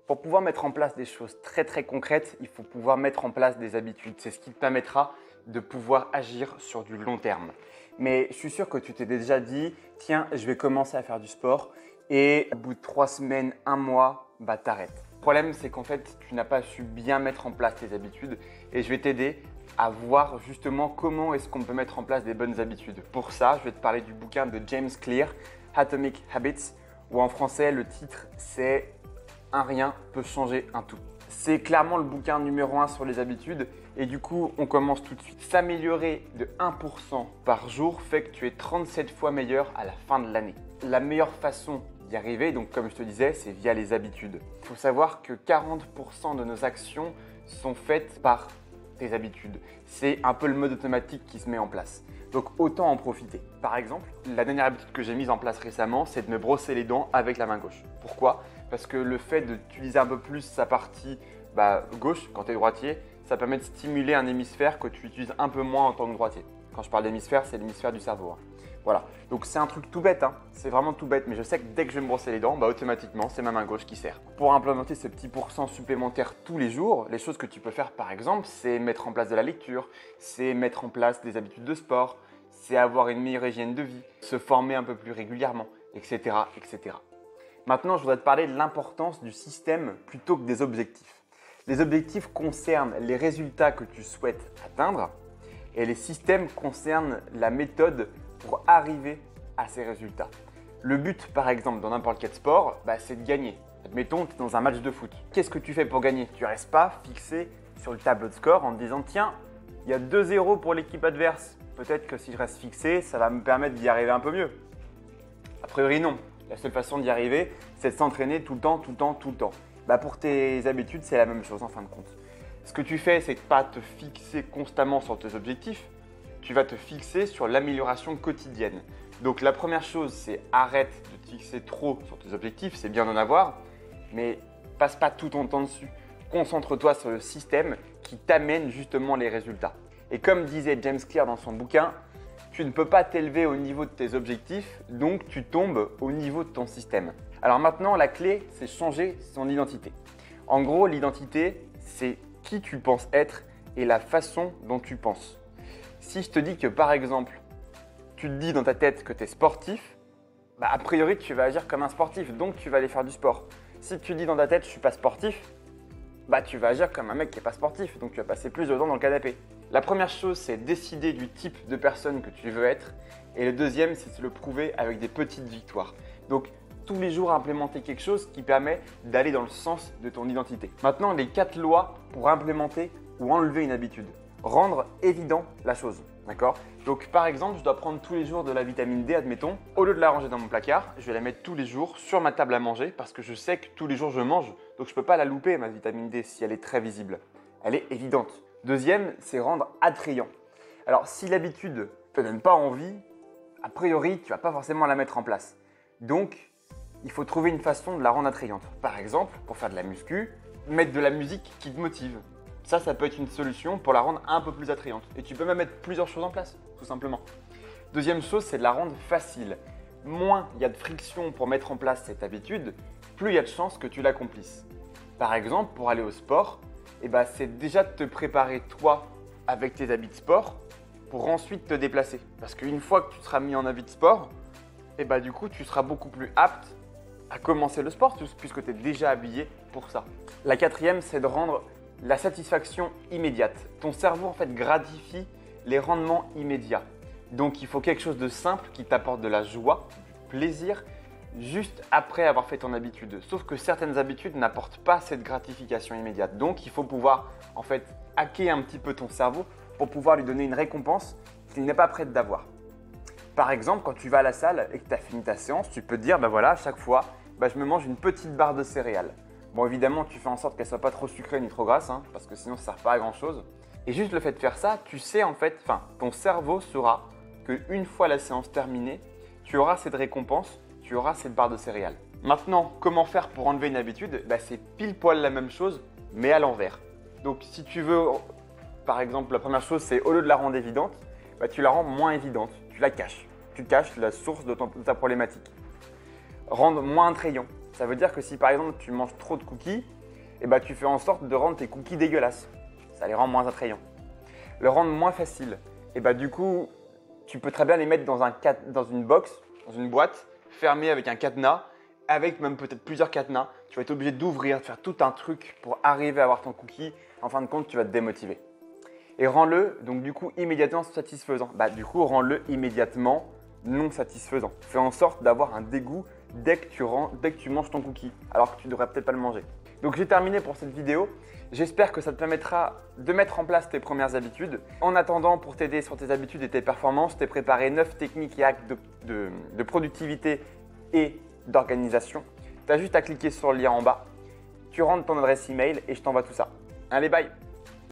Pour pouvoir mettre en place des choses très concrètes, il faut pouvoir mettre en place des habitudes. C'est ce qui te permettra de pouvoir agir sur du long terme. Mais je suis sûr que tu t'es déjà dit, tiens, je vais commencer à faire du sport et au bout de 3 semaines, 1 mois, t'arrêtes. Le problème, c'est qu'en fait, tu n'as pas su bien mettre en place tes habitudes et je vais t'aider à voir justement comment est-ce qu'on peut mettre en place des bonnes habitudes. Pour ça, je vais te parler du bouquin de James Clear, Atomic Habits, où en français, le titre, c'est « Un rien peut changer un tout ». C'est clairement le bouquin numéro 1 sur les habitudes et du coup, on commence tout de suite. S'améliorer de 1% par jour fait que tu es 37 fois meilleur à la fin de l'année. La meilleure façon d'y arriver, donc comme je te disais, c'est via les habitudes. Il faut savoir que 40% de nos actions sont faites par tes habitudes. C'est un peu le mode automatique qui se met en place. Donc autant en profiter. Par exemple, la dernière habitude que j'ai mise en place récemment, c'est de me brosser les dents avec la main gauche. Pourquoi ? Parce que le fait d'utiliser un peu plus sa partie gauche, quand tu es droitier, ça permet de stimuler un hémisphère que tu utilises un peu moins en tant que droitier. Quand je parle d'hémisphère, c'est l'hémisphère du cerveau. Voilà, donc c'est un truc tout bête, c'est vraiment tout bête, mais je sais que dès que je vais me brosser les dents, automatiquement, c'est ma main gauche qui sert. Pour implémenter ce petit pourcent supplémentaire tous les jours, les choses que tu peux faire par exemple, c'est mettre en place de la lecture, c'est mettre en place des habitudes de sport, c'est avoir une meilleure hygiène de vie, se former un peu plus régulièrement, etc., etc. Maintenant, je voudrais te parler de l'importance du système plutôt que des objectifs. Les objectifs concernent les résultats que tu souhaites atteindre et les systèmes concernent la méthode pour arriver à ces résultats. Le but, par exemple, dans n'importe quel sport, c'est de gagner. Admettons, tu es dans un match de foot. Qu'est-ce que tu fais pour gagner? Tu ne restes pas fixé sur le tableau de score en te disant « Tiens, il y a 2-0 pour l'équipe adverse. Peut-être que si je reste fixé, ça va me permettre d'y arriver un peu mieux. » A priori, non. La seule façon d'y arriver, c'est de s'entraîner tout le temps. Pour tes habitudes, c'est la même chose en fin de compte. Ce que tu fais, c'est de ne pas te fixer constamment sur tes objectifs. Tu vas te fixer sur l'amélioration quotidienne. Donc la première chose, c'est arrête de te fixer trop sur tes objectifs, c'est bien d'en avoir, mais passe pas tout ton temps dessus. Concentre-toi sur le système qui t'amène justement les résultats. Et comme disait James Clear dans son bouquin, tu ne peux pas t'élever au niveau de tes objectifs, donc tu tombes au niveau de ton système. Alors maintenant, la clé, c'est changer son identité. En gros, l'identité, c'est qui tu penses être et la façon dont tu penses. Si je te dis que par exemple, tu te dis dans ta tête que tu es sportif, a priori tu vas agir comme un sportif, donc tu vas aller faire du sport. Si tu dis dans ta tête je ne suis pas sportif, tu vas agir comme un mec qui n'est pas sportif, donc tu vas passer plus de temps dans le canapé. La première chose, c'est décider du type de personne que tu veux être. Et le deuxième, c'est de le prouver avec des petites victoires. Donc tous les jours implémenter quelque chose qui permet d'aller dans le sens de ton identité. Maintenant, les 4 lois pour implémenter ou enlever une habitude. Rendre évident la chose, d'accord? Donc par exemple, je dois prendre tous les jours de la vitamine D, admettons. Au lieu de la ranger dans mon placard, je vais la mettre tous les jours sur ma table à manger parce que je sais que tous les jours je mange, donc je ne peux pas la louper ma vitamine D si elle est très visible. Elle est évidente. Deuxième, c'est rendre attrayant. Alors si l'habitude ne te donne pas envie, a priori, tu ne vas pas forcément la mettre en place. Donc, il faut trouver une façon de la rendre attrayante. Par exemple, pour faire de la muscu, mettre de la musique qui te motive. Ça peut être une solution pour la rendre un peu plus attrayante. Et tu peux même mettre plusieurs choses en place, tout simplement. Deuxième chose, c'est de la rendre facile. Moins il y a de friction pour mettre en place cette habitude, plus il y a de chances que tu l'accomplisses. Par exemple, pour aller au sport, c'est déjà de te préparer toi avec tes habits de sport pour ensuite te déplacer. Parce qu'une fois que tu seras mis en habit de sport, du coup, tu seras beaucoup plus apte à commencer le sport puisque tu es déjà habillé pour ça. La quatrième, c'est de rendre la satisfaction immédiate. Ton cerveau en fait gratifie les rendements immédiats. Donc il faut quelque chose de simple qui t'apporte de la joie, du plaisir, juste après avoir fait ton habitude. Sauf que certaines habitudes n'apportent pas cette gratification immédiate. Donc il faut pouvoir en fait hacker un petit peu ton cerveau pour pouvoir lui donner une récompense qu'il n'est pas prêt d'avoir. Par exemple, quand tu vas à la salle et que tu as fini ta séance, tu peux te dire, à chaque fois, je me mange une petite barre de céréales. Bon, évidemment, tu fais en sorte qu'elle ne soit pas trop sucrée ni trop grasse, parce que sinon, ça ne sert pas à grand chose. Et juste le fait de faire ça, tu sais ton cerveau saura qu'une fois la séance terminée, tu auras cette récompense, tu auras cette barre de céréales. Maintenant, comment faire pour enlever une habitude? C'est pile poil la même chose, mais à l'envers. Donc, si tu veux, par exemple, la première chose, c'est au lieu de la rendre évidente, tu la rends moins évidente, tu la caches. Tu caches la source de ta problématique. Rendre moins attrayant. Ça veut dire que si par exemple tu manges trop de cookies, et bah, tu fais en sorte de rendre tes cookies dégueulasses. Ça les rend moins attrayants. Le rendre moins facile, et bah, du coup, tu peux très bien les mettre dans une box, dans une boîte, fermée avec un cadenas, avec même peut-être plusieurs cadenas. Tu vas être obligé d'ouvrir, de faire tout un truc pour arriver à avoir ton cookie. En fin de compte, tu vas te démotiver. Et rends-le donc du coup immédiatement satisfaisant. Bah, du coup, rends-le immédiatement non satisfaisant. Fais en sorte d'avoir un dégoût dès que tu manges ton cookie, alors que tu ne devrais peut-être pas le manger. Donc j'ai terminé pour cette vidéo. J'espère que ça te permettra de mettre en place tes premières habitudes. En attendant, pour t'aider sur tes habitudes et tes performances, je t'ai préparé 9 techniques et hacks de productivité et d'organisation. Tu as juste à cliquer sur le lien en bas, tu rentres ton adresse email et je t'envoie tout ça. Allez, bye!